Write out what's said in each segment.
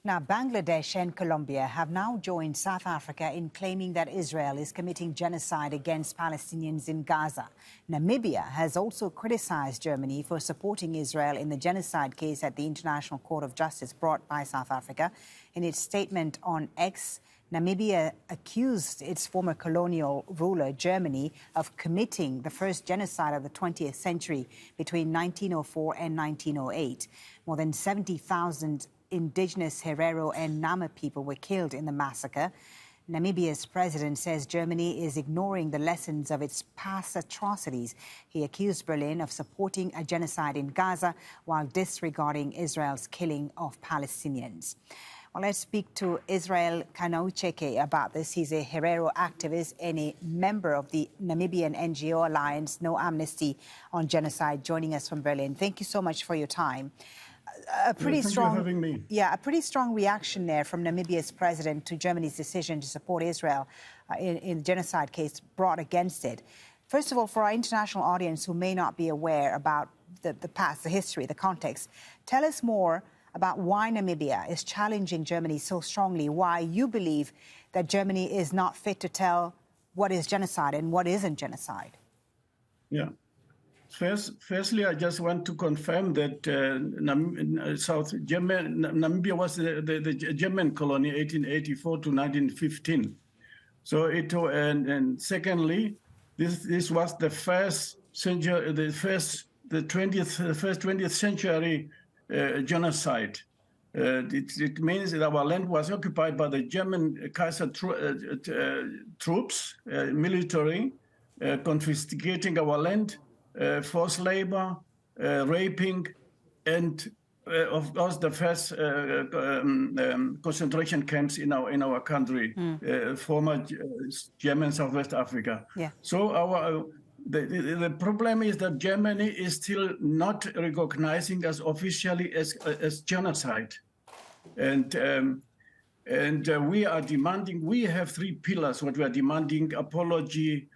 Now, Bangladesh and Colombia have now joined South Africa in claiming that Israel is committing genocide against Palestinians in Gaza. Namibia has also criticized Germany for supporting Israel in the genocide case at the International Court of Justice brought by South Africa. In its statement on X, Namibia accused its former colonial ruler, Germany, of committing the first genocide of the 20th century between 1904 and 1908. More than 70,000 indigenous Herero and Nama people were killed in the massacre. Namibia's president says Germany is ignoring the lessons of its past atrocities. He accused Berlin of supporting a genocide in Gaza while disregarding Israel's killing of Palestinians. Well, let's speak to Israel Kaunatjike about this. He's a Herero activist and a member of the Namibian NGO Alliance, No Amnesty on Genocide, joining us from Berlin. Thank you so much for your time. A pretty strong, having me. Yeah, a pretty strong reaction there from Namibia's president to Germany's decision to support Israel in the genocide case brought against it. First of all, for our international audience who may not be aware about the past, the history, the context, tell us more about why Namibia is challenging Germany so strongly, why you believe that Germany is not fit to tell what is genocide and what isn't genocide. Yeah. Firstly, I just want to confirm that Namibia was the German colony, 1884 to 1915. So and secondly, this was the first century, the first 20th century genocide. It means that our land was occupied by the German Kaiser troops, military, confiscating our land. Forced labor, raping, and of course the first concentration camps in our country, former German Southwest Africa. Yeah. So the problem is that Germany is still not recognizing us officially as genocide, and we are demanding. We have three pillars. What we are demanding: apology.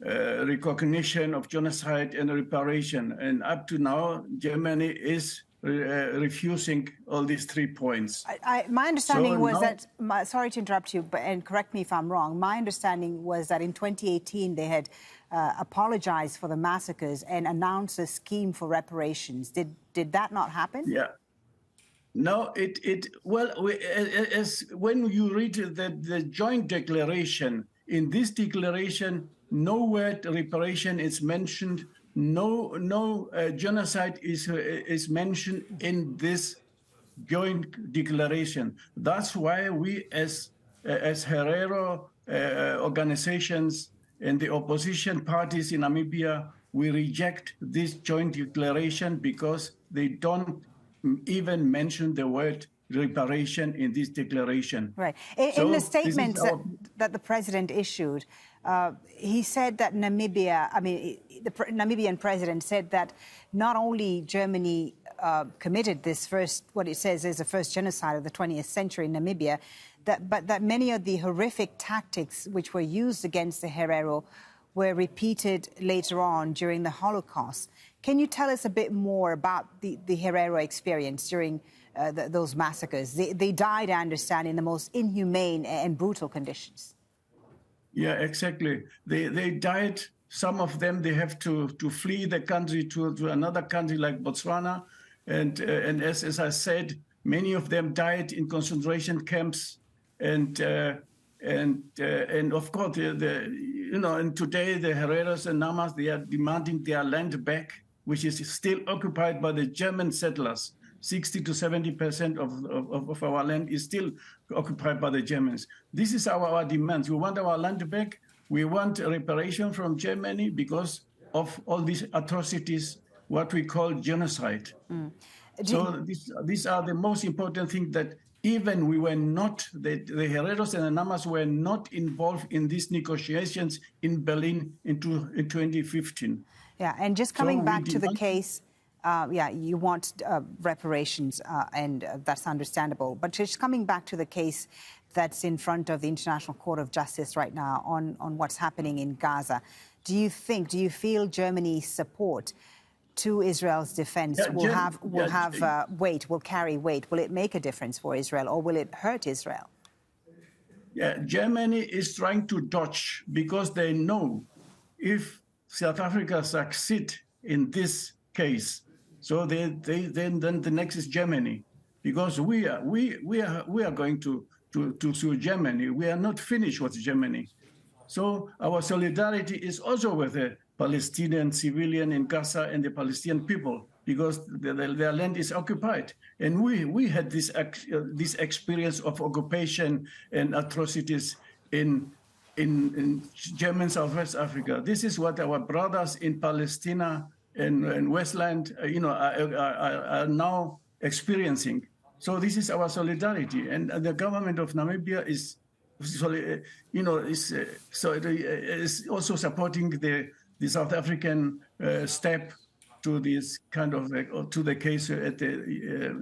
Recognition of genocide and reparation. And up to now, Germany is refusing all these 3 points. My understanding was that, sorry to interrupt you, and correct me if I'm wrong, my understanding was that in 2018 they had apologized for the massacres and announced a scheme for reparations. Did that not happen? Yeah. No, when you read the joint declaration, in this declaration, no word reparation is mentioned. No genocide is mentioned in this joint declaration. That's why we, as Herero organizations and the opposition parties in Namibia, we reject this joint declaration because they don't even mention the word reparation in this declaration. Right. In the statements that the president issued, he said that Namibia, the Namibian president said that not only Germany committed this what it says is the first genocide of the 20th century in Namibia, but that many of the horrific tactics which were used against the Herero were repeated later on during the Holocaust. Can you tell us a bit more about the Herero experience during those massacres? They died, I understand, in the most inhumane and brutal conditions. Yeah, exactly. They died. Some of them, they have to flee the country to another country like Botswana. And as I said, many of them died in concentration camps. And of course, and today the Hereros and Namas, they are demanding their land back, which is still occupied by the German settlers. 60 to 70% of our land is still occupied by the Germans. This is our demands. We want our land back. We want a reparation from Germany because of all these atrocities, what we call genocide. So these are the most important things that even we were not, the Hereros and the Namas were not involved in these negotiations in Berlin in 2015. Yeah, and just coming back to the case, you want reparations, and that's understandable. But just coming back to the case that's in front of the International Court of Justice right now on what's happening in Gaza, do you feel Germany's support to Israel's defense will carry weight? Will it make a difference for Israel, or will it hurt Israel? Yeah, Germany is trying to dodge because they know if South Africa succeed in this case, so then the next is Germany, because we are going to sue Germany. We are not finished with Germany. So our solidarity is also with the Palestinian civilian in Gaza and the Palestinian people, because their land is occupied. And we had this experience of occupation and atrocities in German Southwest Africa. This is what our brothers in Palestine and Westland, are now experiencing. So this is our solidarity, and the government of Namibia is also supporting the South African step to this kind of to the case at the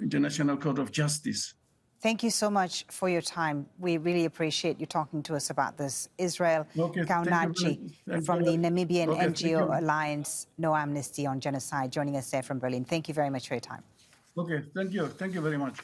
International Court of Justice. Thank you so much for your time. We really appreciate you talking to us about this. Israel Kaunatjike from the Namibian NGO Alliance, No Amnesty on Genocide, joining us there from Berlin. Thank you very much for your time. Okay, thank you. Thank you very much.